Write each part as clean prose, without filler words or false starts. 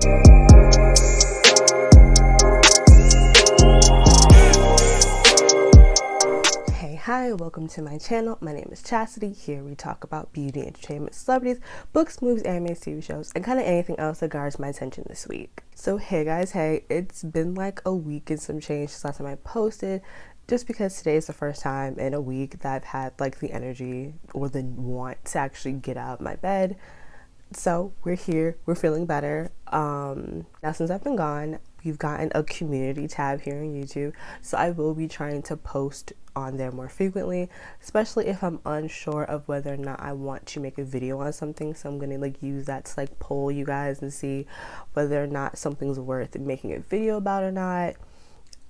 Hi, welcome to my channel. My name is Chastity. Here we talk about beauty, entertainment, celebrities, books, movies, anime, TV shows, and kind of anything else that garners my attention this week. So hey guys, hey, it's been like a week and some change since last time I posted, just because today is the first time in a week that I've had like the energy or the want to actually get out of my bed. So we're here, we're feeling better. Now since I've been gone, we've gotten a community tab here on YouTube, so I will be trying to post on there more frequently, especially if I'm unsure of whether or not I want to make a video on something. So I'm gonna like use that to like poll you guys and see whether or not something's worth making a video about or not.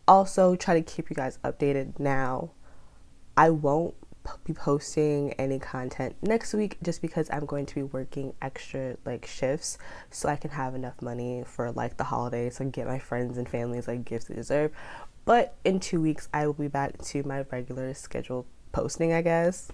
Also try to keep you guys updated. Now I won't be posting any content next week just because I'm going to be working extra like shifts so I can have enough money for like the holidays and get my friends and families like gifts they deserve. But in 2 weeks I will be back to my regular scheduled posting, I guess.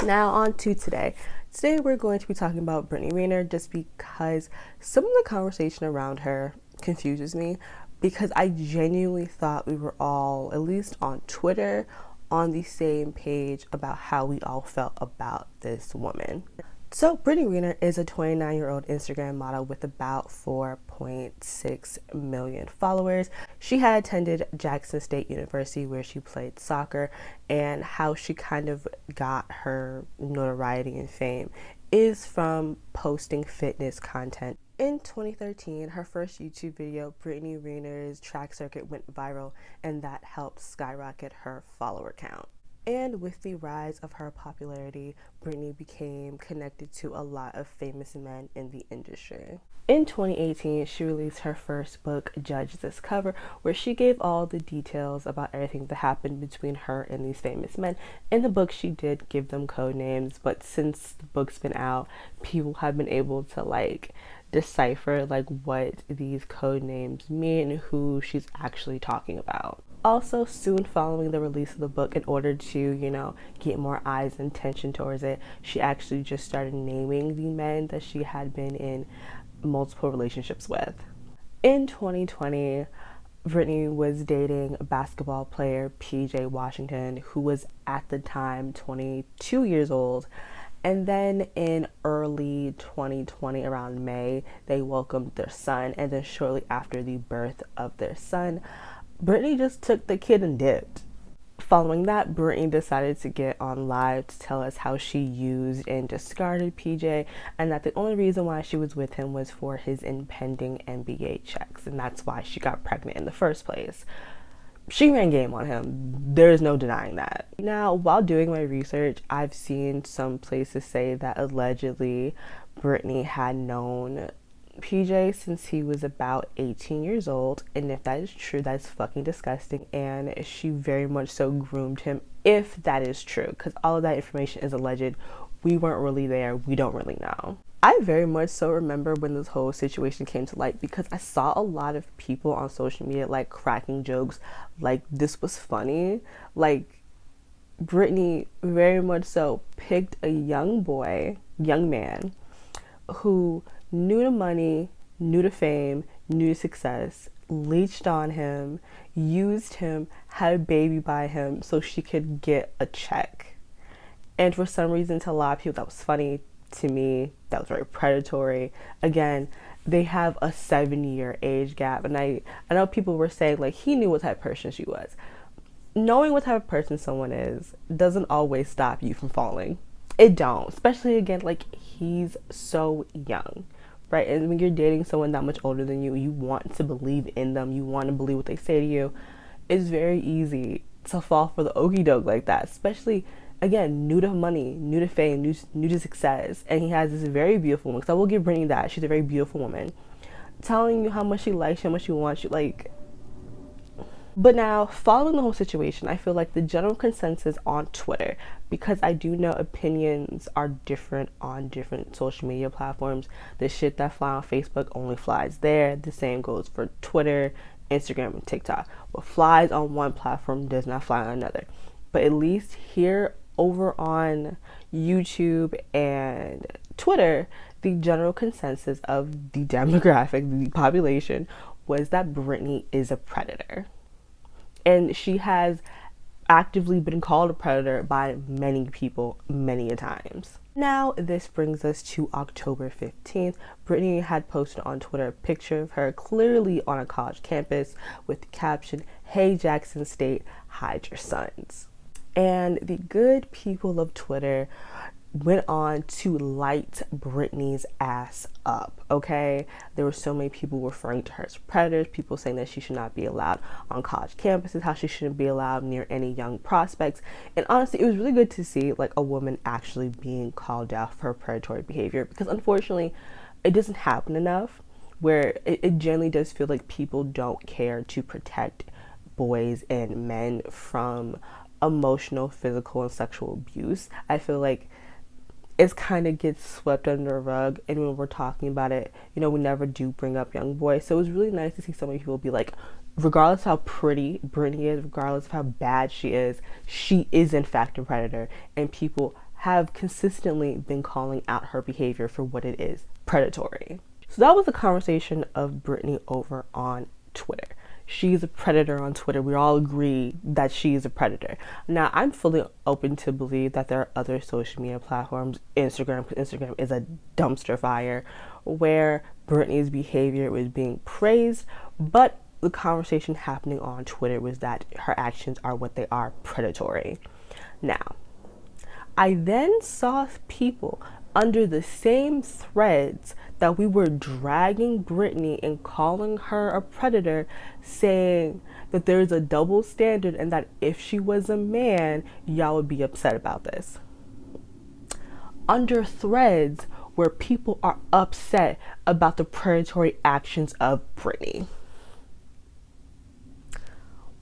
Now on to today. Today we're going to be talking about Brittany Renner, just because some of the conversation around her confuses me, because I genuinely thought we were all, at least on Twitter, on the same page about how we all felt about this woman. So Brittany Renner is a 29-year-old Instagram model with about 4.6 million followers. She had attended Jackson State University where she played soccer, and how she kind of got her notoriety and fame is from posting fitness content. In 2013, her first YouTube video, Brittany Renner's track circuit, went viral, and that helped skyrocket her follower count. And with the rise of her popularity, Brittany became connected to a lot of famous men in the industry. In 2018, she released her first book, Judge This Cover, where she gave all the details about everything that happened between her and these famous men. In the book, she did give them code names, but since the book's been out, people have been able to like decipher like what these code names mean and who she's actually talking about. Also, soon following the release of the book, in order to, get more eyes and attention towards it, she actually just started naming the men that she had been in multiple relationships with. In 2020, Brittany was dating basketball player PJ Washington, who was at the time 22 years old. And then in early 2020, around May, they welcomed their son. And then shortly after the birth of their son, Brittany just took the kid and dipped. Following that, Brittany decided to get on live to tell us how she used and discarded PJ, and that the only reason why she was with him was for his impending NBA checks, and that's why she got pregnant in the first place. She ran game on him. There's no denying that. Now, while doing my research, I've seen some places say that allegedly Brittany had known PJ since he was about 18 years old, and if that is true, that's fucking disgusting, and she very much so groomed him, if that is true, because all of that information is alleged. We weren't really there. We don't really know. I very much so remember when this whole situation came to light, because I saw a lot of people on social media like cracking jokes like this was funny. Like, Brittany very much so picked a young man who knew to money, knew to fame, knew to success, leached on him, used him, had a baby by him so she could get a check. And for some reason, to a lot of people, that was funny. To me, that was very predatory. Again, they have a 7-year age gap, and I know people were saying like he knew what type of person she was. Knowing what type of person someone is doesn't always stop you from falling. It don't, especially again, like, he's so young, right? And when you're dating someone that much older than you, you want to believe in them, you want to believe what they say to you. It's very easy to fall for the okie doke like that, especially, again, new to money, new to fame, new to success. And he has this very beautiful woman, because I will give Brittany that. She's a very beautiful woman, telling you how much she likes you, how much she wants you, like. But now, following the whole situation, I feel like the general consensus on Twitter, because I do know opinions are different on different social media platforms. The shit that fly on Facebook only flies there. The same goes for Twitter, Instagram, and TikTok. What flies on one platform does not fly on another. But at least here over on YouTube and Twitter, the general consensus of the demographic, the population, was that Brittany is a predator. And she has actively been called a predator by many people many a times. Now, this brings us to October 15th. Brittany had posted on Twitter a picture of her clearly on a college campus with the caption, "Hey Jackson State, hide your sons." And the good people of Twitter went on to light Brittany's ass up, okay? There were so many people referring to her as predators, people saying that she should not be allowed on college campuses, how she shouldn't be allowed near any young prospects. And honestly, it was really good to see like a woman actually being called out for her predatory behavior, because unfortunately, it doesn't happen enough, where it generally does feel like people don't care to protect boys and men from emotional, physical, and sexual abuse. I feel like it kind of gets swept under a rug, and when we're talking about it, you know, we never do bring up young boys. So it was really nice to see so many people be like, regardless of how pretty Brittany is, regardless of how bad she is in fact a predator, and people have consistently been calling out her behavior for what it is, predatory. So that was the conversation of Brittany over on Twitter. She's a predator on Twitter. We all agree that she is a predator. Now, I'm fully open to believe that there are other social media platforms, Instagram, because Instagram is a dumpster fire, where Brittany's behavior was being praised, but the conversation happening on Twitter was that her actions are what they are, predatory. Now, I then saw people under the same threads that we were dragging Brittany and calling her a predator, saying that there's a double standard and that if she was a man, y'all would be upset about this. Under threads where people are upset about the predatory actions of Brittany.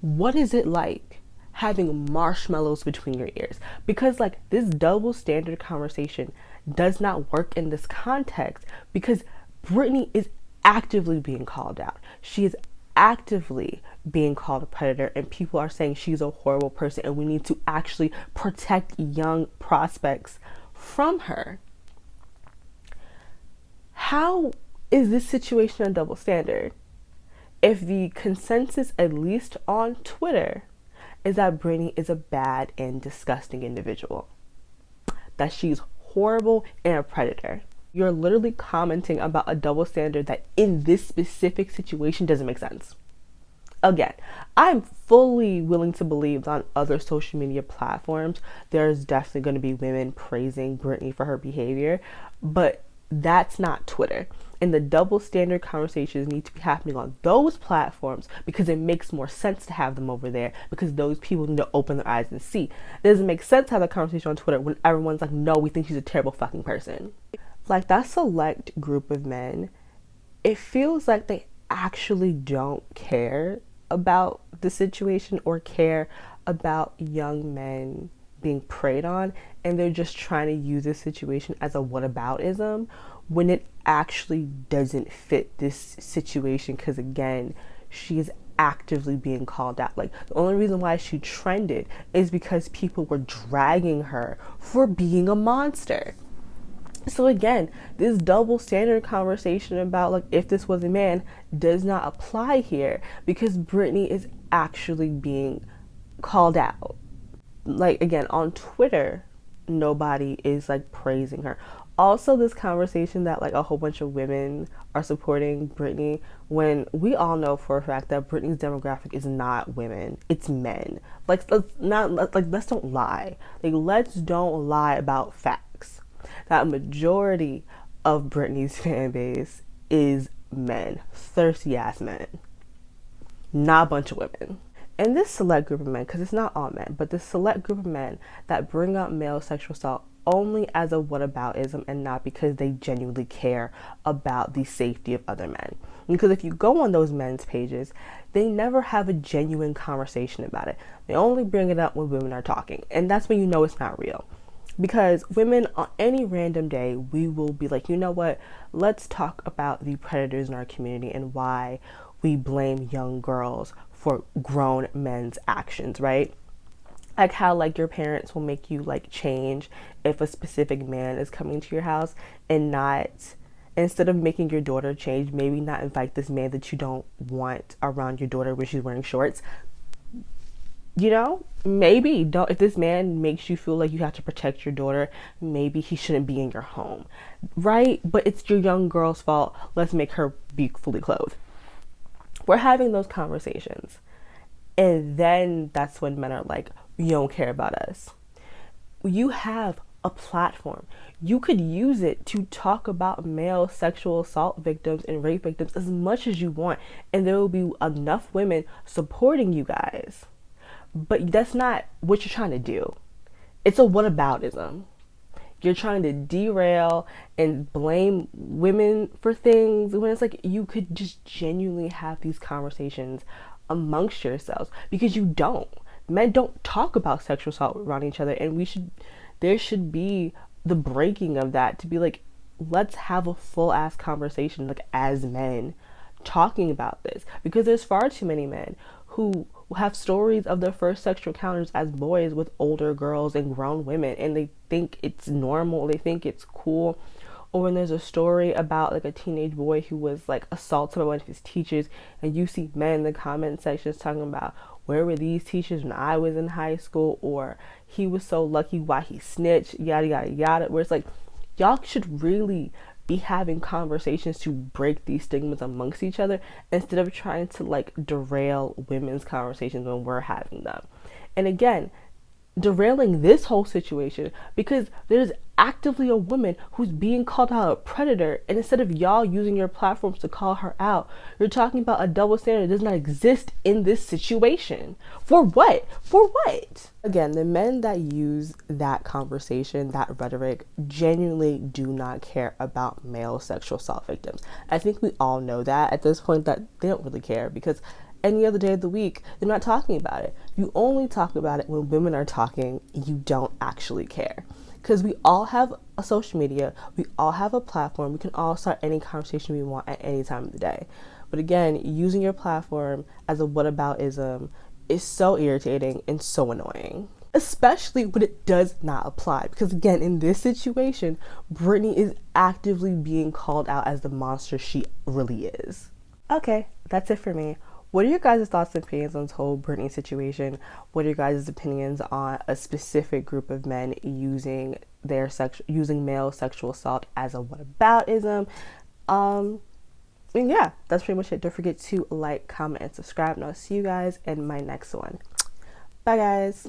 What is it like having marshmallows between your ears? Because like this double standard conversation does not work in this context, because Brittany is actively being called out. She is actively being called a predator, and people are saying she's a horrible person and we need to actually protect young prospects from her. How is this situation a double standard if the consensus, at least on Twitter, is that Brittany is a bad and disgusting individual, that she's horrible and a predator? You're literally commenting about a double standard that in this specific situation doesn't make sense. Again, I'm fully willing to believe that on other social media platforms, there's definitely going to be women praising Brittany for her behavior, but that's not Twitter. And the double standard conversations need to be happening on those platforms because it makes more sense to have them over there, because those people need to open their eyes and see. It doesn't make sense to have a conversation on Twitter when everyone's like, no, we think she's a terrible fucking person. Like that select group of men, it feels like they actually don't care about the situation or care about young men being preyed on, and they're just trying to use this situation as a whataboutism when it actually doesn't fit this situation, because again, she is actively being called out. Like the only reason why she trended is because people were dragging her for being a monster. So again, this double standard conversation about like if this was a man does not apply here, because Brittany is actually being called out. Like again, on Twitter, nobody is like praising her. Also, this conversation that like a whole bunch of women are supporting Brittany, when we all know for a fact that Brittany's demographic is not women, it's men. Like let's don't lie. Like let's don't lie about facts. That majority of Brittany's fan base is men, thirsty ass men, not a bunch of women. And this select group of men, because it's not all men, but this select group of men that bring up male sexual assault only as a whataboutism and not because they genuinely care about the safety of other men. Because if you go on those men's pages, they never have a genuine conversation about it. They only bring it up when women are talking, and that's when you know it's not real. Because women on any random day, we will be like, you know what, let's talk about the predators in our community and why we blame young girls for grown men's actions, right? Like how like your parents will make you like change if a specific man is coming to your house, and not, instead of making your daughter change, maybe not invite this man that you don't want around your daughter when she's wearing shorts. You know, maybe don't, if this man makes you feel like you have to protect your daughter, maybe he shouldn't be in your home, right? But it's your young girl's fault, let's make her be fully clothed. We're having those conversations, and then that's when men are like, you don't care about us. You have a platform, you could use it to talk about male sexual assault victims and rape victims as much as you want, and there will be enough women supporting you guys. But that's not what you're trying to do. It's a whataboutism. You're trying to derail and blame women for things when it's like you could just genuinely have these conversations amongst yourselves, because you don't. Men don't talk about sexual assault around each other, and there should be the breaking of that to be like, let's have a full ass conversation, like as men, talking about this, because there's far too many men who have stories of their first sexual encounters as boys with older girls and grown women, and they think it's normal, they think it's cool. Or when there's a story about like a teenage boy who was like assaulted by one of his teachers, and you see men in the comment sections talking about, where were these teachers when I was in high school, or he was so lucky why he snitched, yada yada yada, where it's like, y'all should really be having conversations to break these stigmas amongst each other, instead of trying to like derail women's conversations when we're having them. And again, derailing this whole situation because there's actively a woman who's being called out a predator, and instead of y'all using your platforms to call her out, you're talking about a double standard that does not exist in this situation. For what? For what? Again, the men that use that conversation, that rhetoric, genuinely do not care about male sexual assault victims. I think we all know that at this point, that they don't really care, because any other day of the week, they're not talking about it. You only talk about it when women are talking. You don't actually care. Because we all have a social media, we all have a platform, we can all start any conversation we want at any time of the day. But again, using your platform as a whataboutism is so irritating and so annoying. Especially when it does not apply. Because again, in this situation, Brittany is actively being called out as the monster she really is. Okay, that's it for me. What are your guys' thoughts and opinions on this whole Brittany situation? What are your guys' opinions on a specific group of men using male sexual assault as a whataboutism? And yeah, that's pretty much it. Don't forget to like, comment, and subscribe, and I'll see you guys in my next one. Bye, guys.